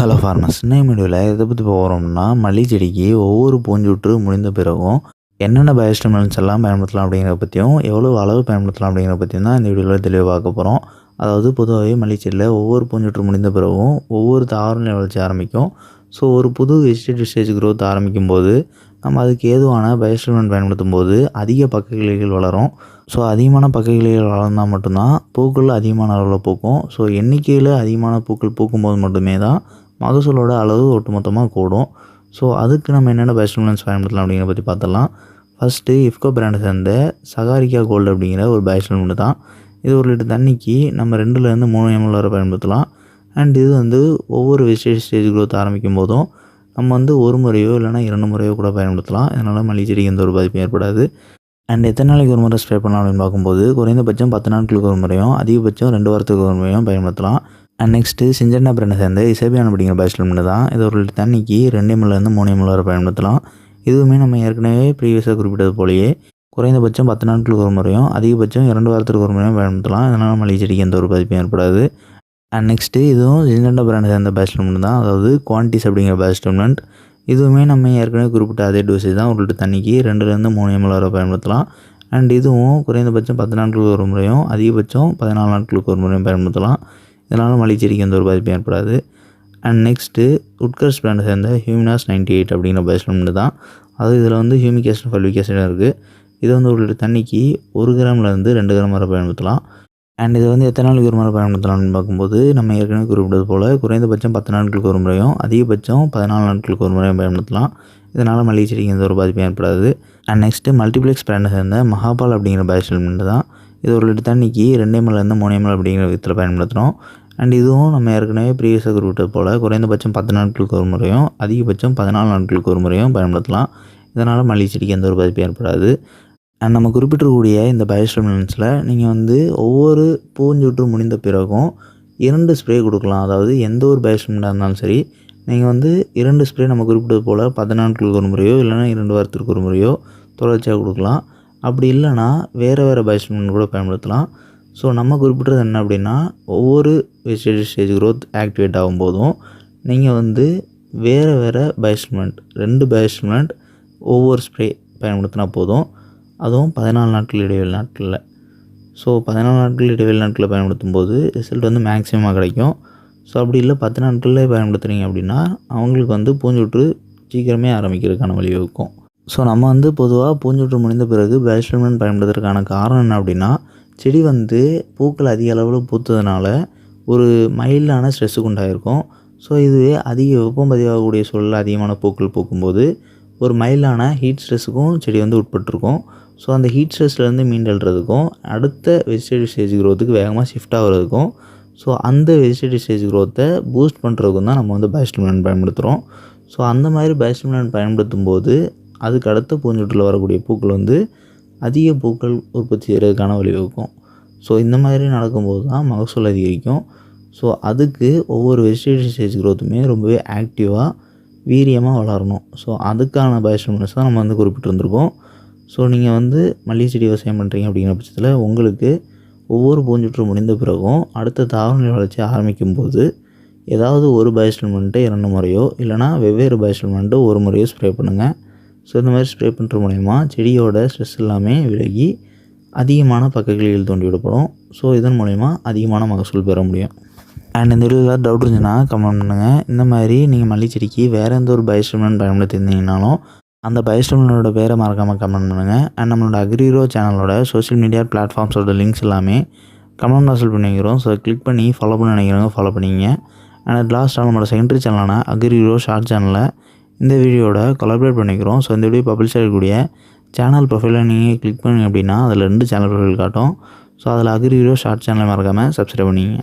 Hello farmers, இன்னைய வீடியோவில் எதை பற்றி போகிறோம்னா, மல்லி செடிக்கு ஒவ்வொரு பூஞ்சொற்று முடிந்த பிறகும் என்னென்ன பயோஸ்டிமுலன்ட்ஸ் எல்லாம் பயன்படுத்தலாம் அப்படிங்கிறத பற்றியும், எவ்வளோ அளவு பயன்படுத்தலாம் அப்படிங்கிறத பற்றியும் தான் இந்த வீடியோவில் தெளிவாக பார்க்க போகிறோம். அதாவது பொதுவாகவே மல்லி செடியில் ஒவ்வொரு பூஞ்சொற்று முடிந்த பிறகும் ஒவ்வொரு தாவர வளர்ச்சி ஆரம்பிக்கும். ஸோ ஒரு புது வெஜிடேட்டிவ் ஸ்டேஜ் க்ரோத் ஆரம்பிக்கும் போது நம்ம அதுக்கு ஏதுவான பயோஸ்டிமுலன்ட் பயன்படுத்தும் போது அதிக பக்க கிளைகள் வளரும். ஸோ அதிகமான பக்க கிளைகள் வளர்ந்தால் மட்டும்தான் பூக்கள் அதிகமான அளவில் பூக்கும். ஸோ எண்ணிக்கையில் அதிகமான பூக்கள் பூக்கும்போது மட்டுமே தான் மகசூலோட அளவு ஒட்டுமொத்தமாக கூடும். ஸோ அதுக்கு நம்ம என்னென்ன பயோஸ்டிமுலன்ட்ஸ் பயன்படுத்தலாம் அப்படிங்கிறத பற்றி பார்த்துடலாம். ஃபஸ்ட்டு இஃப்கோ பிராண்டை சேர்ந்த சகாரிக்கா கோல்டு அப்படிங்கிற ஒரு பயோஸ்டிமுலன்ட் தான். இது 1 லிட்டர் தண்ணிக்கு நம்ம 2லேருந்து 3 ml வரை பயன்படுத்தலாம். அண்ட் இது ஒவ்வொரு வெஜிடேட்டிவ் ஸ்டேஜ் க்ரோத் ஆரம்பிக்கும் போதும் நம்ம ஒரு முறையோ இல்லைனா 2 முறையோ கூட பயன்படுத்தலாம். இதனால் மல்லி செடிக்கு எந்த ஒரு பாதிப்பும் ஏற்படாது. அண்ட் எத்தனை நாளைக்கு ஒரு முறை ஸ்ப்ரே பண்ணலாம் அப்படின்னு பார்க்கும்போது குறைந்தபட்சம் 10 நாட்களுக்கு ஒரு முறையும் அதிகபட்சம் 2 வாரத்துக்கு ஒரு முறையும் பயன்படுத்தலாம். அண்ட் நெக்ஸ்ட்டு சிஞ்சர்னா பிராண்டை சேர்ந்த இசேபியான் அப்படிங்கிற பயோஸ்டிமுலன்ட் தான். இது 1 லிட்டர் தண்ணிக்கு 2 ml-லேருந்து 3 ml வரை பயன்படுத்தலாம். இதுவுமே நம்ம ஏற்கனவே ப்ரீவியஸாக குறிப்பிட்டது போலயே குறைந்தபட்சம் 10 நாட்களுக்கு ஒரு முறையும் அதிகபட்சம் 2 வாரத்துக்கு ஒரு முறையும் பயன்படுத்தலாம். இதனால் மல்லி செடிக்கு எந்த ஒரு பாதிப்பும் ஏற்படாது. அண்ட் நெக்ஸ்ட்டு இதுவும் சிஞ்சர்னா பிராண்டை சேர்ந்த பயோஸ்டிமுலன்ட் தான். அதாவது குவான்டிஸ் அப்படிங்கிற பயோஸ்டிமுலன்ட். இதுவுமே நம்ம ஏற்கனவே குறிப்பிட்ட அதே டோசேஜ் தான். 1 லிட்டர் தண்ணிக்கு 2லேருந்து 3 ml வரை பயன்படுத்தலாம். அண்ட் இதுவும் குறைந்தபட்சம் 10 நாட்களுக்கு ஒரு முறையும் அதிகபட்சம் 14 நாட்களுக்கு ஒரு முறையும் பயன்படுத்தலாம். இதனால் மல்லி செடிக்கு எந்த ஒரு பாதிப்பும் ஏற்படாது. அண்ட் நெக்ஸ்ட்டு உட்கர்ஸ் பிராண்டை சேர்ந்த ஹியூமினாஸ் 98 அப்படிங்கிற பயோஸ்டிமுலன்ட் தான். அது இதில் ஹியூமிக் ஆசிட் ஃபல்விக் ஆசிடும் இருக்குது. இது 1 லிட்டர் தண்ணிக்கு 1 கிராம்லேருந்து 2 கிராம் வரை பயன்படுத்தலாம். அண்ட் இது எத்தனை நாளைக்கு ஒரு முறை பயன்படுத்தலாம்னு பார்க்கும்போது நம்ம ஏற்கனவே குறிப்பிட்டது போல் குறைந்தபட்சம் 10 நாட்களுக்கு ஒரு முறையும் அதிகபட்சம் 14 நாட்களுக்கு ஒரு முறையும் பயன்படுத்தலாம். இதனால் மல்லி செடிக்கு எந்த ஒரு பாதிப்பும் ஏற்படாது. அண்ட் நெக்ஸ்ட்டு மல்டிப்ளெக்ஸ் பிராண்டை சேர்ந்த மகாபால் அப்படிங்கிற பயோஸ்டிமுலன்ட் தான். இது 1 லிட்டர் தண்ணிக்கு 2 ml-லேருந்து 3 ml அப்படிங்கிற விதத்தில் பயன்படுத்துகிறோம். அண்ட் இதுவும் நம்ம ஏற்கனவே ப்ரீவியஸாக குறிப்பிட்டது போல் குறைந்தபட்சம் 10 நாட்களுக்கு ஒரு முறையும் அதிகபட்சம் 14 நாட்களுக்கு ஒரு முறையும் பயன்படுத்தலாம். இதனால் மல்லி செடிக்கு எந்த ஒரு பாதிப்பும் ஏற்படாது. அண்ட் நம்ம குறிப்பிட்டிருக்கக்கூடிய இந்த பயோஸ்டிமுலன்ட்ஸில் நீங்கள் ஒவ்வொரு பூஞ்சொற்று முடிந்த பிறகும் 2 ஸ்ப்ரே கொடுக்கலாம். அதாவது எந்த ஒரு பயோஸ்டிமுலன்ட்டாக இருந்தாலும் சரி நீங்கள் 2 ஸ்ப்ரே நம்ம குறிப்பிட்டது போல் 10 நாட்களுக்கு ஒரு முறையோ இல்லைனா 2 வாரத்திற்கு ஒரு முறையோ தொடர்ச்சியாக கொடுக்கலாம். அப்படி இல்லைனா வேறு பயோஸ்டிமுலன்ட் கூட பயன்படுத்தலாம். ஸோ நம்ம குறிப்பிட்றது என்ன அப்படின்னா, ஒவ்வொரு வெஜிடேட்டிவ் ஸ்டேஜ் க்ரோத் ஆக்டிவேட் ஆகும்போதும் நீங்கள் வேறு பயோஸ்டிமுலன்ட் 2 பயோஸ்டிமுலன்ட் ஒவ்வொரு ஸ்ப்ரே பயன்படுத்தினா போதும். அதுவும் 14 நாட்கள் இடைவெளி நாட்களில். ஸோ 14 நாட்கள் இடைவெளி நாட்களில் பயன்படுத்தும் போது ரிசல்ட் மேக்ஸிமமாக கிடைக்கும். ஸோ அப்படி இல்லை 10 நாட்களில் பயன்படுத்துகிறீங்க அப்படின்னா அவங்களுக்கு பூஞ்சொற்று சீக்கிரமே ஆரம்பிக்கிறதுக்கான வழிவகுக்கும். ஸோ நம்ம பொதுவாக பூஞ்சொற்று முடிந்த பிறகு பயோஸ்டிமுலன்ட் பயன்படுத்துறதுக்கான காரணம் என்ன அப்படின்னா, செடி பூக்கள் அதிக அளவில் பூத்ததுனால ஒரு மைல்டான ஸ்ட்ரெஸ்ஸுக்கு உண்டாயிருக்கும். ஸோ இதுவே அதிக வெப்பம் பதிவாகக்கூடிய சூழலில் அதிகமான பூக்கள் பூக்கும்போது ஒரு மைல்டான ஹீட் ஸ்ட்ரெஸ்ஸுக்கும் செடி உட்பட்டிருக்கும். ஸோ அந்த ஹீட் ஸ்ட்ரெஸ்லேருந்து மீண்டெழுறதுக்கும் அடுத்த வெஜிடேட்டிவ் ஸ்டேஜ் க்ரோத்துக்கு வேகமாக ஷிஃப்ட் ஆகிறதுக்கும் ஸோ அந்த வெஜிடேட்டிவ் ஸ்டேஜ் க்ரோத்தை பூஸ்ட் பண்ணுறதுக்கும் தான் நம்ம பயோஸ்டிமுலன்ட் பயன்படுத்துகிறோம். ஸோ அந்த மாதிரி பயோஸ்டிமுலன்ட் பயன்படுத்தும் போது அதுக்கு அடுத்த பூஞ்சொற்றில் வரக்கூடிய பூக்கள் அதிக பூக்கள் உற்பத்தி செய்கிறதுக்கான வழிவகுக்கும். ஸோ இந்த மாதிரி நடக்கும்போது தான் மகசூல் அதிகரிக்கும். ஸோ அதுக்கு ஒவ்வொரு வெஜிடேட்டிவ் ஸ்டேஜ் க்ரோத்துமே ரொம்பவே ஆக்டிவாக வீரியமாக வளரணும். ஸோ அதுக்கான பயோஸ்டிமுலன்ட்ஸ் தான் நம்ம குறிப்பிட்டிருந்திருக்கோம். ஸோ நீங்கள் மல்லி செடி விவசாயம் பண்ணுறீங்க அப்படிங்கிற பட்சத்தில் உங்களுக்கு ஒவ்வொரு பூஞ்சொற்று முடிந்த பிறகும் அடுத்த தாவர வளர்ச்சி ஆரம்பிக்கும் போது ஏதாவது ஒரு பயோஸ்டிமுலன்ட்டை 2 முறையோ இல்லைனா வெவ்வேறு பயோஸ்டிமுலன்ட்டை 1 முறையோ ஸ்ப்ரே பண்ணுங்கள். ஸோ இந்த மாதிரி ஸ்ப்ரே பண்ணுற மூலயமா செடியோட ஸ்ட்ரெஸ் எல்லாமே விலகி அதிகமான பக்கக்கிளைகள் தூண்டிவிடப்படும். ஸோ இதன் மூலயமா அதிகமான மகசூல் பெற முடியும். அண்ட் இந்த வீடியோவில் டவுட் இருந்துச்சுன்னா கமெண்ட் பண்ணுங்கள். இந்த மாதிரி நீங்கள் மல்லி செடிக்கு வேறு எந்த ஒரு பயோஸ்டிமுலன்ட் பயன்படுத்தியிருந்தீங்கனாலும் அந்த பயோஸ்டிமுலன்ட்டோட பேரை மறக்காமல் கமெண்ட் பண்ணுங்கள். அண்ட் நம்மளோட அக்ரிரோ சேனலோட சோஷியல் மீடியா பிளாட்ஃபார்ம்ஸோட லிங்க்ஸ் எல்லாமே கமெண்ட் பாக்ஸில் பண்ணிக்கிறோம். ஸோ கிளிக் பண்ணி ஃபாலோ பண்ண நினைக்கிறவங்க ஃபாலோ பண்ணிங்க. அண்ட் லாஸ்ட்டாக நம்மளோட செகண்டரி சேனலான அக்ரிரோ ஷார்ட் சேனலில் இந்த வீடியோட கொலாபரேட் பண்ணிக்கிறோம். ஸோ இந்த வீடியோ பப்ளிஷ் ஆகக்கூடிய சேனல் ப்ரொஃபைலை நீங்கள் கிளிக் பண்ணிங்க அப்படின்னா அதில் 2 சேனல் ப்ரொஃபைல் காட்டும். ஸோ அதில் அக்ரிரோ ஷார்ட் சேனலை மறக்காமல் சப்ஸ்கிரைப் பண்ணிங்க.